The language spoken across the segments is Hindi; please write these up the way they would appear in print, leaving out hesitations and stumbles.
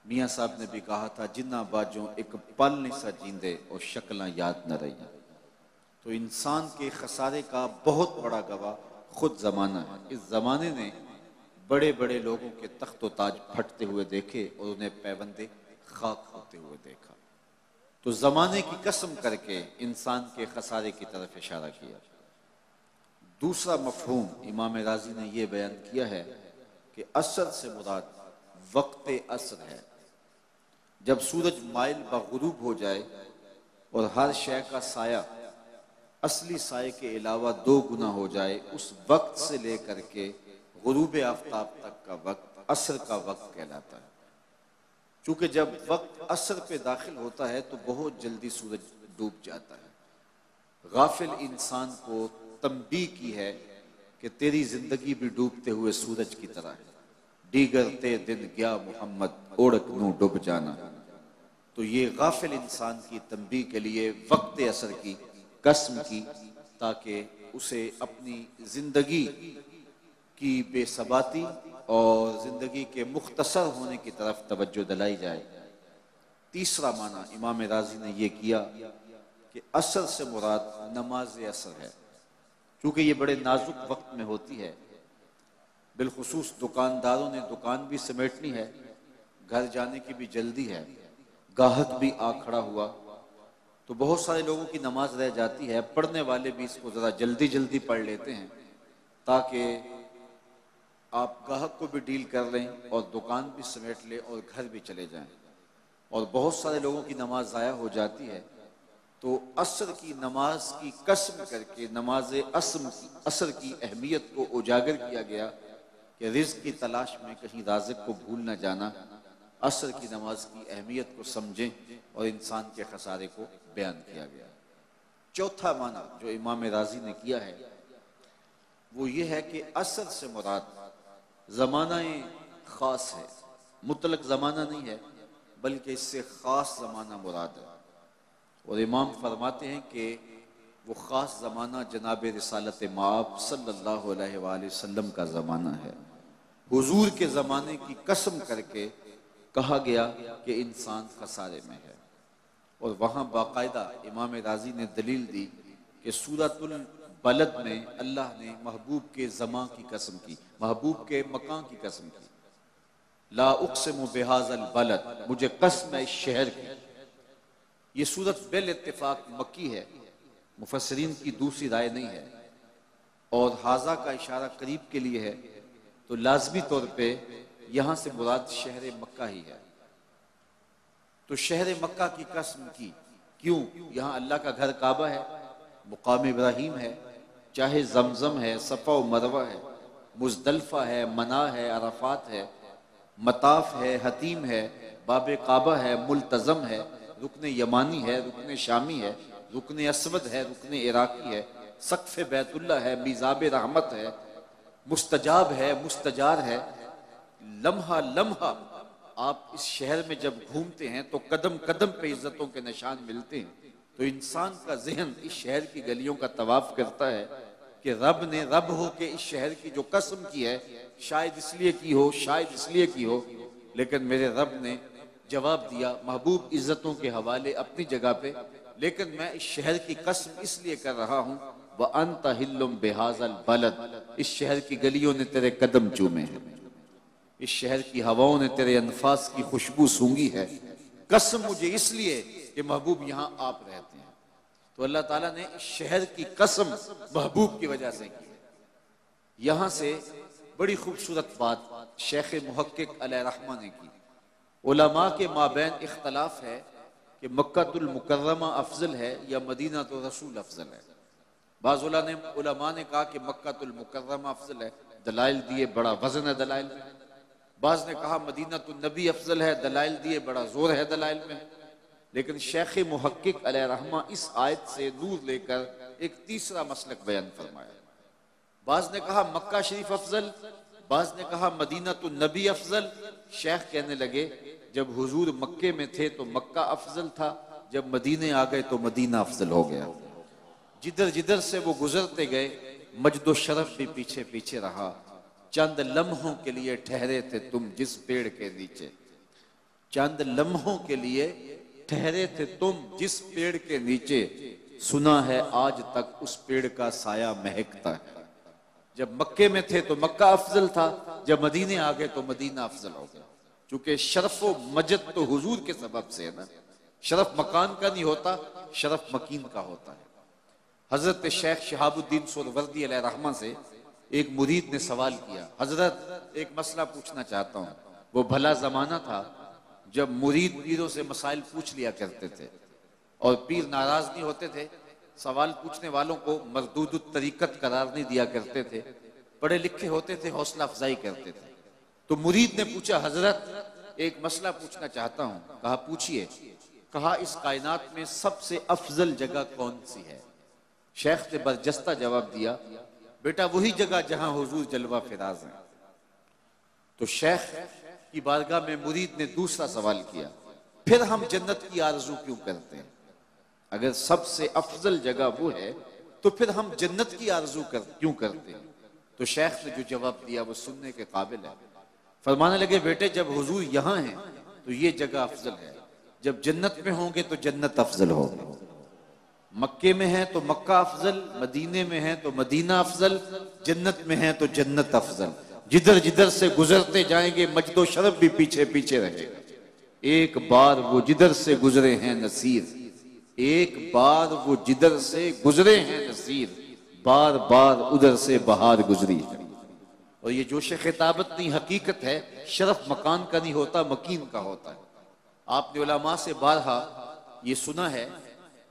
मियाँ साहब ने भी कहा था, जिन्ना बाजों एक पल नहीं सा जींदे और शक्लां याद न रही। तो इंसान के खसारे का बहुत बड़ा गवाह खुद जमाना है। इस जमाने ने बड़े बड़े लोगों के तख्त व ताज फटते हुए देखे और उन्हें पैबंदे खाक होते हुए देखा। तो जमाने की कसम करके इंसान के खसारे की तरफ इशारा किया। दूसरा मफहूम इमाम राजी ने यह बयान किया है कि असर से मुराद वक्त असर है। जब सूरज माइल बगरूब हो जाए और हर शय का साया असली साये के अलावा 2 गुना हो जाए, उस वक्त से लेकर के गुरूब आफ्ताब तक का वक्त असर का वक्त कहलाता है। चूंकि जब वक्त असर पे दाखिल होता है तो बहुत जल्दी सूरज डूब जाता है। गाफिल इंसान को तंबीह की है कि तेरी जिंदगी भी डूबते हुए सूरज की तरह है। डीगरते दिन गया मोहम्मद ओढ़क नू डूब जाना। तो ये गाफिल इंसान की तंबीह के लिए वक्त असर की कसम की, ताकि उसे अपनी जिंदगी की बेसबाती और जिंदगी के मुख्तसर होने की तरफ तवज्जो दिलाई जाए। तीसरा माना इमाम राजी ने यह किया कि असर से मुराद नमाज असर है। चूंकि ये बड़े नाजुक वक्त में होती है, बिलखुसूस दुकानदारों ने दुकान भी समेटनी है, घर जाने की भी जल्दी है, गाहक भी आ खड़ा हुआ, तो बहुत सारे लोगों की नमाज रह जाती है। पढ़ने वाले भी इसको ज़रा जल्दी जल्दी पढ़ लेते हैं ताकि आप गाहक को भी डील कर लें और दुकान भी समेट लें और घर भी चले जाएं। और बहुत सारे लोगों की नमाज ज़ाया हो जाती है। तो असर की नमाज की कसम करके नमाज असर की अहमियत को उजागर किया गया कि रिज़्क़ की तलाश में कहीं राज़िक़ को भूल न जाना। असर की नमाज की अहमियत को समझें और इंसान के खसारे को बयान किया गया। चौथा माना जो इमाम राजी ने किया है वो ये है कि असर से मुराद ज़माना ख़ास है, मुतलक ज़माना नहीं है, बल्कि इससे ख़ास ज़माना मुराद है। और इमाम फरमाते हैं कि वो ख़ास ज़माना जनाब रिसालत माब सल्लल्लाहु अलैहि वसल्लम का ज़माना है। हुजूर के ज़माने की कसम करके कहा गया कि इंसान खसारे में है। और वहाँ बाकायदा इमाम राजी ने दलील दी कि सूरतुल बलद में अल्लाह ने महबूब के ज़मा की कसम की, महबूब के मकान की कसम की। ला उक़सिमु बिहाज़ल बलद, मुझे कसम है इस शहर की। ये सूरत बिल इत्तिफाक मक्की है, मुफस्सिरीन की दूसरी राय नहीं है। और हाजा का इशारा करीब के लिए है, तो लाजमी तौर पे यहाँ से मुराद शहर मक्का ही है। तो शहर मक्का की कसम की क्यों? यहाँ अल्लाह का घर काबा है, मुकाम इब्राहीम है, चाहे जमजम है, सफ़ा व मरवा है, मुज़दलिफ़ा है, मना है, अरफात है, मताफ है, हतीम है, बाब काबा है, मुल्तज़म है, रुकन यमानी है, रुकन शामी है, रुकन असवद है, रुकन इराकी है, सक़्फ़ बैतुल्ला है, मीज़ाब रहमत है, मुस्तजाब है, मुस्तजार है। लम्हा लम्हा आप इस शहर में जब घूमते हैं तो कदम कदम पे इज्जतों के निशान मिलते हैं। तो इंसान का जहन इस शहर की गलियों का तवाफ करता है कि रब ने रब हो के इस शहर की जो कसम की है, शायद इसलिए की हो, शायद इसलिए की हो, लेकिन मेरे रब ने जवाब दिया, महबूब इज्जतों के हवाले अपनी जगह पे, लेकिन मैं इस शहर की कसम इसलिए कर रहा हूँ व अंत हिल्लुम बिहाज़ल बलद, इस शहर की गलियों ने तेरे कदम चूमे हैं, इस शहर की हवाओं ने तेरे अनफास की खुशबू सूंघी है। कसम मुझे इसलिए कि महबूब यहाँ आप रहते हैं। तो अल्लाह ताला ने इस शहर की कसम महबूब की वजह से की है। यहाँ से बड़ी खूबसूरत बात शेख मुहक्किक अलैहि रहमा ने की। उलमा के माबैन इख्तलाफ है कि मक्कातुल मुकर्रमा अफजल है या मदीना तो रसूल अफजल है। बाज़ उलमा ने कहा कि मक्कातुल मुकर्रमा अफजल है, दलाइल दिए, बड़ा वजन है दलाइल में। बाज़ ने कहा मदीना तो नबी अफजल है, दलाइल दिए, बड़ा जोर है दलाइल में। लेकिन शेख मुहक्किक अलैहि रहमा इस आयत से दूर लेकर एक तीसरा मसलक बयान फरमाया। बाज़ ने कहा मक्का शरीफ अफजल, बाज़ ने कहा मदीना तो नबी अफजल। शेख कहने लगे जब हुजूर मक्के में थे तो मक्का अफजल था, जब मदीने आ गए तो मदीना अफजल हो गया। जिधर जिधर से वो गुजरते गए मजदो शरफ भी पीछे पीछे रहा। चंद लम्हों के लिए ठहरे थे तुम जिस पेड़ के नीचे। चंद लम्हों के लिए ठहरे थे तुम जिस पेड़ के नीचे, सुना है आज तक उस पेड़ का साया महकता है। जब मक्के में थे तो मक्का अफजल था, जब मदीने आ गए तो मदीना अफजल हो गया। क्योंकि शरफ व मजद तो हुजूर के सबब से है ना। शरफ मकान का नहीं होता, शरफ मकीन का होता है। हजरत शेख शहाबुद्दीन सोहरवर्दी अलैहि रहमा से एक मुरीद ने सवाल किया, हजरत एक मसला पूछना चाहता हूँ। वो भला जमाना था जब मुरीद पीरों से मसाइल पूछ लिया करते थे और पीर नाराज नहीं होते थे, सवाल पूछने वालों को मरदूद तरीकत करार नहीं दिया करते थे, पढ़े लिखे होते थे, हौसला अफजाई करते थे। तो मुरीद ने पूछा, हजरत एक मसला पूछना चाहता हूँ। कहा पूछिए। कहा इस कायनात में सबसे अफजल जगह कौन सी है? शेख ने बरजस्ता जवाब दिया, बेटा वही जगह जहां हुजूर जलवा फिराज हैं। तो शेख की बारगाह में मुरीद ने दूसरा सवाल किया, फिर हम जन्नत की आरजू क्यों करते हैं? अगर सबसे अफजल जगह वो है तो फिर हम जन्नत की आरजू क्यों करते हैं? तो शेख ने जो जवाब दिया वो सुनने के काबिल है। फरमाने लगे, बेटे जब हुजूर यहाँ हैं तो ये जगह अफजल है, जब जन्नत में होंगे तो जन्नत अफजल होगी। मक्के में है तो मक्का अफजल, मदीने में है तो मदीना अफजल, जन्नत में है तो जन्नत अफजल। जिधर जिधर से गुजरते जाएंगे मजदो शरफ भी पीछे पीछे रहेगा। एक बार वो जिधर से गुजरे हैं नसीर, एक बार वो जिधर से गुजरे हैं नसीर, बार बार उधर से बहार गुजरी है। और ये जोश खिताबत नहीं, हकीकत है। शरफ मकान का नहीं होता, मकीन का होता है। आपने उलमा से बारहा ये सुना है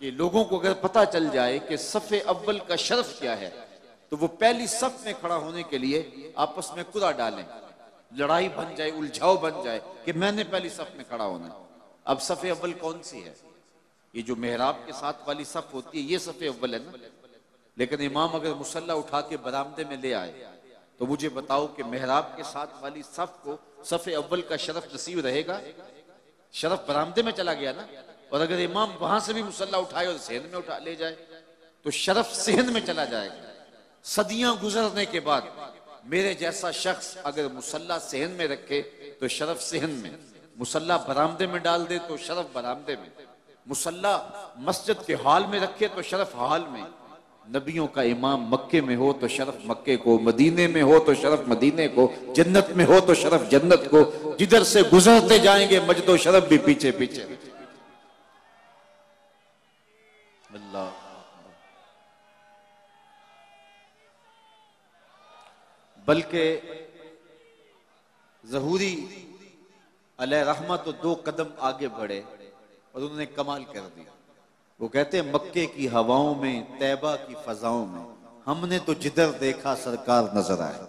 कि लोगों को अगर पता चल जाए कि सफ़े अव्वल का शरफ क्या है तो वो पहली सफ में खड़ा होने के लिए आपस में कुदा डालें, लड़ाई बन जाए, उलझाव बन जाए कि मैंने पहली सफ में खड़ा होना है। अब सफ़े अव्वल कौन सी है? ये जो मेहराब के साथ वाली सफ होती है ये सफ़े अव्वल है ना। लेकिन इमाम अगर मुसल्ला उठा के बरामदे में ले आए तो मुझे बताओ कि मेहराब के साथ वाली सफ को सफ़े अव्वल का शरफ नसीब रहेगा? शरफ बरामदे में चला गया ना। और अगर इमाम वहां से भी मुसल्ला उठाए और सेहन में उठा ले जाए तो शरफ सेहन में चला जाएगा। सदियां गुजरने के बाद मेरे जैसा शख्स अगर मुसल्ला सेहन में रखे तो शरफ सेहन में, मुसल्ला बरामदे में डाल दे तो शरफ बरामदे में, मुसल्ला मस्जिद के हाल में रखे तो शरफ हाल में। नबियों का इमाम मक्के में हो तो शरफ मक्के को, मदीने में हो तो शरफ मदीने को, जन्नत में हो तो शरफ जन्नत को। जिधर से गुजरते जाएंगे मजदो शरफ भी पीछे पीछे। अल्लाह। बल्कि ज़हूरी अलैहि रहमत तो 2 कदम आगे बढ़े और उन्होंने कमाल कर दिया। वो कहते हैं, मक्के की हवाओं में, तैबा की फजाओं में हमने तो जिधर देखा सरकार नजर आए।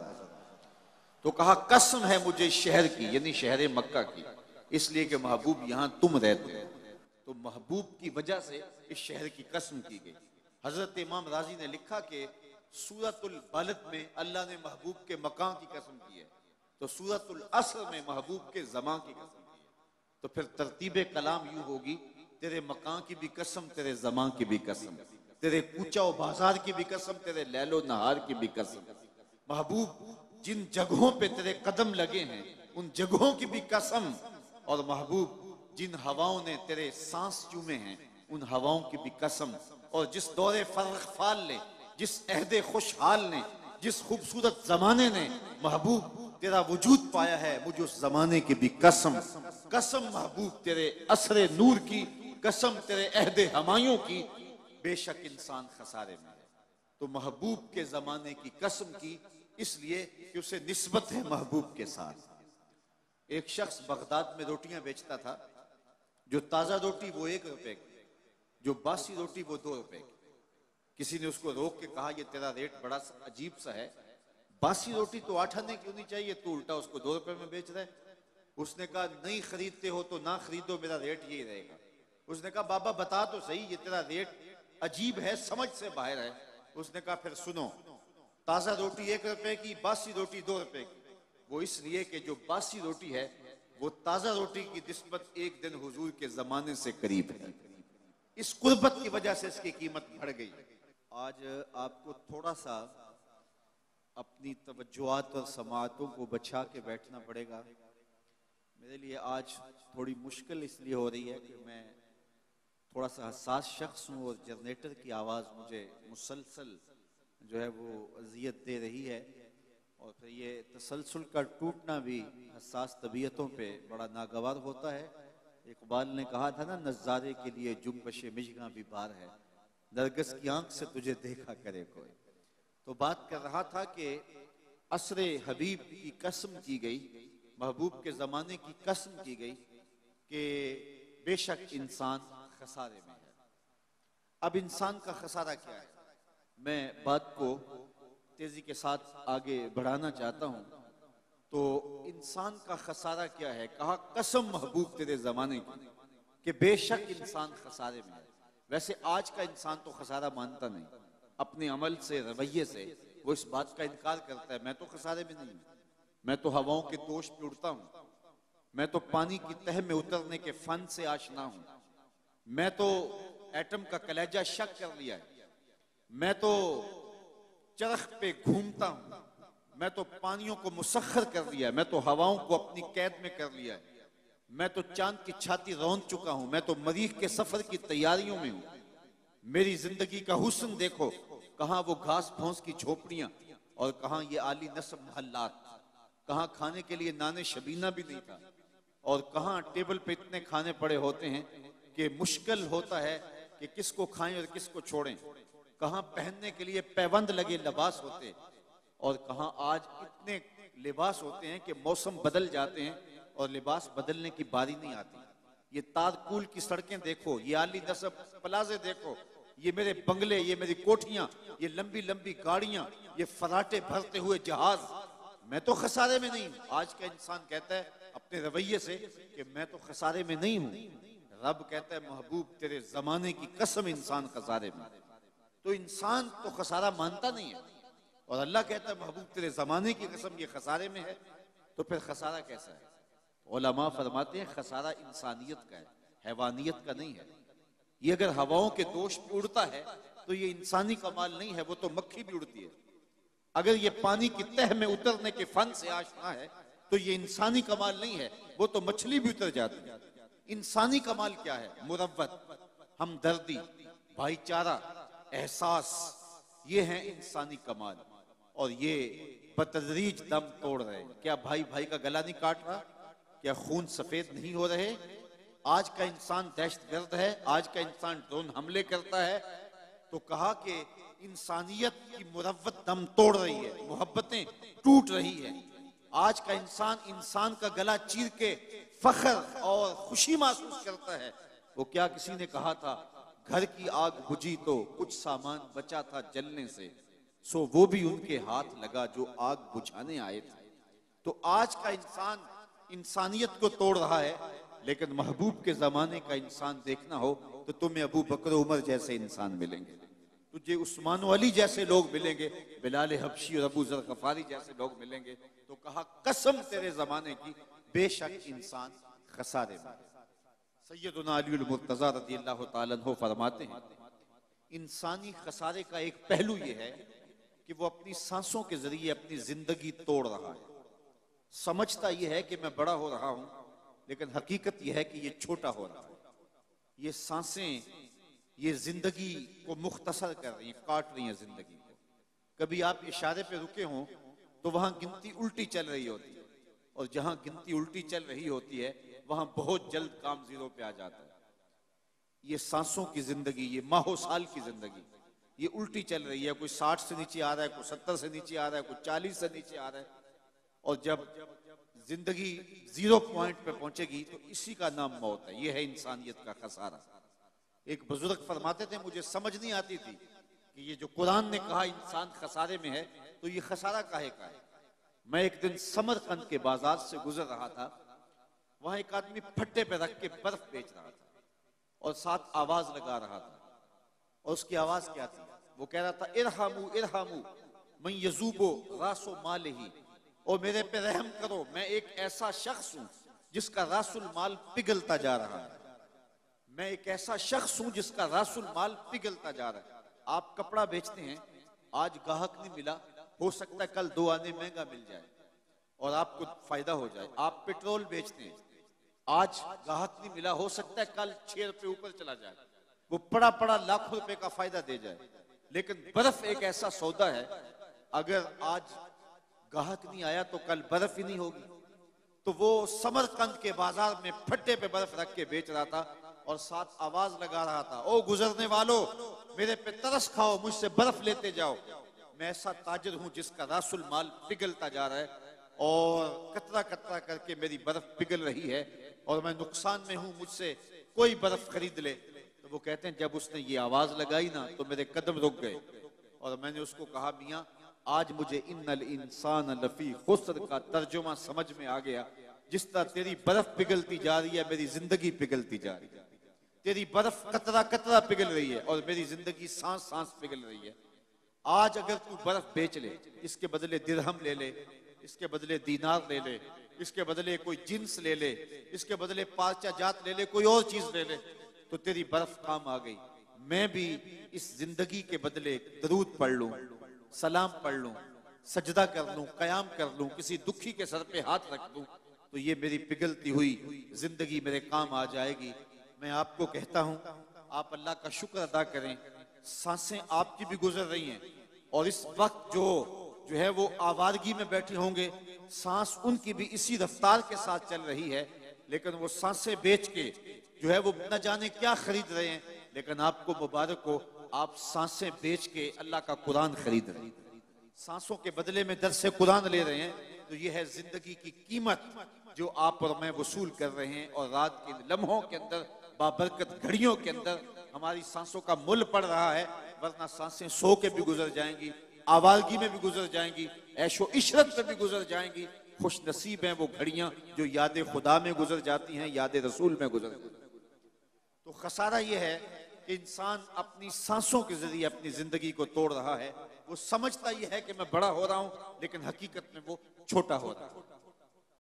तो कहा कसम है मुझे शहर की, यानी शहर मक्का की, इसलिए कि महबूब यहां तुम रहते हो। तो महबूब की वजह से इस शहर की कसम की गई। हजरत इमाम राजी ने लिखा कि सूरतुल बलद में अल्लाह ने महबूब के मकान की कसम की है, तो सूरतुल असर में महबूब के जमा की कसम की है। तो फिर तरतीब कलाम यूं होगी, तेरे मकान की भी कसम, तेरे जमा की भी कसम, तेरे कूचा व बाजार की भी कसम, तेरे लैलो नहार की भी कसम। महबूब जिन जगहों पे तेरे कदम लगे हैं उन जगहों की भी कसम, और महबूब जिन हवाओं ने तेरे सांस चूमे हैं उन हवाओं की भी कसम। और जिस दौरे फर्क फाल ने, जिस अहदे खुशहाल ने, जिस खूबसूरत जमाने ने महबूब तेरा वजूद पाया है, मुझे उस जमाने की भी कसम। कसम महबूब तेरे असरे नूर की, कसम तेरे अहदे हमायों की, बेशक इंसान खसारे में है। तो महबूब के जमाने की कसम की, इसलिए कि उसे निस्बत है महबूब के साथ। एक शख्स बगदाद में रोटियां बेचता था। जो ताजा रोटी वो 1 रुपए की, जो बासी रोटी वो 2 रुपए की। किसी ने उसको रोक के कहा, ये तेरा रेट बड़ा अजीब सा है, बासी रोटी तो 8 आने की होनी चाहिए, तू उल्टा उसको 2 रुपए में बेच रहा है। उसने कहा, नहीं खरीदते हो तो ना खरीदो, मेरा रेट यही रहेगा। उसने कहा, बाबा बता तो सही, ये तेरा रेट अजीब है, समझ से बाहर है। उसने कहा, फिर सुनो, ताजा रोटी 1 रुपए की, बासी रोटी 2 रुपए की। वो इसलिए कि जो बासी रोटी है वो ताजा रोटी की निस्बत 1 दिन हुजूर के जमाने से करीब है। इस कुर्बत की वजह से इसकी कीमत बढ़ गई। आज आपको थोड़ा सा अपनी तवज्जुआत और समातों को बचा के बैठना पड़ेगा। मेरे लिए आज थोड़ी मुश्किल इसलिए हो रही है कि मैं थोड़ा सा हसास शख्स हूँ और जनरेटर की आवाज़ मुझे मुसलसल जो है वो अजियत दे रही है। और फिर ये तसलसल का टूटना भी हसास तबीयतों पे बड़ा नागवार होता है। इकबाल ने कहा था ना, नज़ारे के लिए जुम्बश मिजगा भी बार है, नरगिस की आंख से तुझे देखा करे कोई। तो बात कर रहा था कि असरे हबीब की कसम की गई, महबूब के ज़माने की कसम की गई कि बेशक इंसान खसारे में है। अब इंसान का खसारा क्या है, मैं बात को तेजी के साथ आगे बढ़ाना चाहता हूं। तो इंसान का खसारा क्या है, कहा कसम महबूब तेरे जमाने की कि बेशक इंसान खसारे में है। वैसे आज का इंसान तो खसारा मानता नहीं, अपने अमल से, रवैये से वो इस बात का इनकार करता है, मैं तो खसारे में नहीं हूं, मैं तो हवाओं के दोष पे उड़ता हूं, मैं तो पानी की तह में उतरने के फन से आशना हूं, मैं तो एटम का कलेजा शक कर लिया है, मैं तो चरख पे घूमता हूं, मैं तो पानियों को मुसख्खर कर लिया है, मैं तो हवाओं को अपनी कैद में कर लिया है, मैं तो चांद की छाती रौंद चुका हूं, मैं तो मरीख के सफर की तैयारियों में हूं। मेरी जिंदगी का हुस्न देखो, कहां वो घास फूस की झोपड़ियां और कहां ये आली नस्ब महल्लात, कहां खाने के लिए नाने शबीना भी नहीं था और कहां टेबल पे इतने खाने पड़े होते हैं कि मुश्किल होता है कि किसको खाएं और किसको छोड़ें, कहां पहनने के लिए पैबंद लगे लिबास होते और कहां आज इतने लिबास होते हैं कि मौसम बदल जाते हैं और लिबास बदलने की बारी नहीं आती। ये तारकुल की सड़कें देखो, ये आली नस्ब प्लाजे देखो, ये मेरे बंगले, ये मेरी कोठियां, ये लंबी लंबी गाड़ियां, ये फराटे भरते हुए जहाज, मैं तो खसारे में नहीं हूं। आज का इंसान कहता है अपने रवैये से कि मैं तो खसारे में नहीं हूं। रब कहता है महबूब तेरे जमाने की कसम इंसान खसारे में। तो इंसान तो खसारा मानता नहीं है और अल्लाह कहता है महबूब तेरे जमाने की कसम ये खसारे में है। तो फिर खसारा कैसा है? उलमा फरमाते हैं खसारा इंसानियत का है, हैवानियत का नहीं है। ये अगर हवाओं के दोष पे उड़ता है तो ये इंसानी कमाल नहीं है, वो तो मक्खी भी उड़ती है। अगर ये पानी की तह में उतरने के फन से आशना है तो ये इंसानी कमाल नहीं है, वो तो मछली भी उतर जाती है। इंसानी कमाल क्या है? मुरव्वत, हमदर्दी, भाईचारा, एहसास, ये है इंसानी कमाल। और ये बतदरीज दम तोड़ रहे हैं। क्या भाई भाई का गला नहीं काट रहा? क्या खून सफेद नहीं हो रहे? आज का इंसान दहशतगर्द है, आज का इंसान ड्रोन हमले करता है। तो कहा कि इंसानियत की मुरव्वत दम तोड़ रही है, मोहब्बतें टूट रही है। आज का इंसान का गला चीर के फख्र और खुशी महसूस करता है। वो क्या किसी ने कहा था, घर की आग बुझी तो कुछ सामान बचा था जलने से, सो वो भी उनके हाथ लगा जो आग बुझाने आए थे। तो आज का इंसान इंसानियत को तोड़ रहा है, लेकिन महबूब के जमाने का इंसान देखना हो तो तुम्हें अबू बकर उमर जैसे इंसान मिलेंगे, तुझे उस्मान अली जैसे लोग मिलेंगे, बिलाल हबशी और अबू जर गफारी जैसे लोग मिलेंगे। तो कहा कसम तेरे जमाने की, बेशक इंसान खसारे में। सैयदुना अली मुर्तजा रज़ियल्लाहु ताला अन्हु फरमाते हैं इंसानी खसारे का एक पहलू यह है कि वो अपनी सांसों के जरिए अपनी जिंदगी तोड़ रहा है। समझता यह है कि मैं बड़ा हो रहा हूं, लेकिन हकीकत यह है कि ये छोटा हो रहा है। ये सांसें ये जिंदगी को मुख्तसर कर रही हैं, काट रही हैं जिंदगी को। कभी आप इशारे पे रुके हों तो वहां गिनती उल्टी चल रही होती है, और जहां गिनती उल्टी चल रही होती है वहां बहुत जल्द काम जीरो पे आ जाता है। ये सांसों की जिंदगी, ये माहो साल की जिंदगी, ये उल्टी चल रही है। कोई 60 से नीचे आ रहा है, कोई 70 से नीचे आ रहा है, कोई 40 से नीचे आ रहा है। और जब जिंदगी जीरो पॉइंट पे पहुंचेगी तो इसी का नाम मौत है। यह है इंसानियत का खसारा। एक बुजुर्ग फरमाते थे, मुझे समझ नहीं आती थी कि ये जो कुरान ने कहा इंसान खसारे में है, तो ये खसारा काहे का है। मैं एक दिन समरकंद के बाजार से गुजर रहा था, वहां एक आदमी फट्टे पे रख के बर्फ बेच रहा था और साथ आवाज लगा रहा था। और उसकी आवाज क्या थी? वो कह रहा था इरहामू इरहामू मैं यजूबो रासो माल ही, और मेरे पे रहम करो, मैं एक ऐसा शख्स हूं जिसका रासुल माल पिघलता जा रहा है। मैं एक ऐसा शख्स हूं जिसका रासुल माल पिघलता जा रहा है। आप कपड़ा बेचते हैं, आज गाहक नहीं मिला, हो सकता है कल 2 आने महंगा मिल जाए और आपको फायदा हो जाए। आप पेट्रोल बेचते हैं, आज गाहक नहीं मिला, हो सकता है कल 6 रुपए ऊपर चला जाए, वो पड़ा पड़ा लाखों रुपए का फायदा दे जाए। लेकिन बर्फ एक ऐसा सौदा है, अगर आज गाहक नहीं आया तो कल बर्फ ही नहीं होगी। तो वो समरकंद के बाजार में फट्टे पे बर्फ रख के बेच रहा था और साथ आवाज लगा रहा था, ओ गुजरने वालों, मेरे पे तरस खाओ, मुझसे बर्फ लेते जाओ। मैं ऐसा ताजिर हूं जिसका रासुल माल पिघलता जा रहा है और कतरा कतरा करके मेरी बर्फ पिघल रही है और मैं नुकसान में हूं, मुझसे कोई बर्फ खरीद ले। तो वो कहते हैं जब उसने ये आवाज लगाई ना तो मेरे कदम रुक गए और मैंने उसको कहा, मियां आज मुझे इन्नल इंसान लफी खुस्र का तर्जुमा समझ में आ गया। जिस तरह तेरी बर्फ पिघलती जा रही है, मेरी जिंदगी पिघलती जा रही है। तेरी बर्फ कतरा कतरा पिघल रही है और मेरी जिंदगी सांस सांस पिघल रही है। आज अगर तू बर्फ बेच ले, इसके बदले दिरहम ले ले, इसके बदले दीनार ले ले, इसके बदले कोई जिन्स ले ले, इसके बदले पार्चा जात ले ले, कोई और चीज ले ले, तो तेरी बर्फ काम आ गई। मैं भी इस जिंदगी के बदले दरूद पढ़ लूं, सलाम पढ़ लूं, सजदा कर लूं, कयाम कर लूं, किसी दुखी के सर पे हाथ रख दूं, तो ये मेरी पिघलती हुई जिंदगी मेरे काम आ जाएगी। मैं आपको कहता हूं, आप अल्लाह का शुक्र अदा करें, सांसें आपकी भी गुजर रही हैं और इस वक्त जो है वो आवारगी में बैठे होंगे, सांस उनकी भी इसी रफ्तार के साथ चल रही है, लेकिन वो सांसें बेच के जो है वो न जाने क्या खरीद रहे हैं। लेकिन आपको मुबारक हो, आप सांसें बेच के अल्लाह का कुरान खरीद रहे हैं, सांसों के बदले में दर्स कुरान ले रहे हैं। तो ये है जिंदगी की कीमत जो आप और मैं वसूल कर रहे हैं। और रात के लम्हों के अंदर, बाबरकत घड़ियों के अंदर हमारी सांसों का मूल्य पड़ रहा है, वरना सांसें सो के भी गुजर जाएंगी, आवारगी में भी गुजर जाएंगी, ऐशो इशरत में भी गुजर जाएंगी। खुश नसीब हैं वो घड़ियां जो याद खुदा में गुजर जाती हैं, याद रसूल में गुजर जाती हैं। तो खसारा ये है कि इंसान अपनी सांसों के जरिए अपनी जिंदगी को तोड़ रहा है। वो समझता ये है कि मैं बड़ा हो रहा हूं, लेकिन हकीकत में वो छोटा हो रहा है।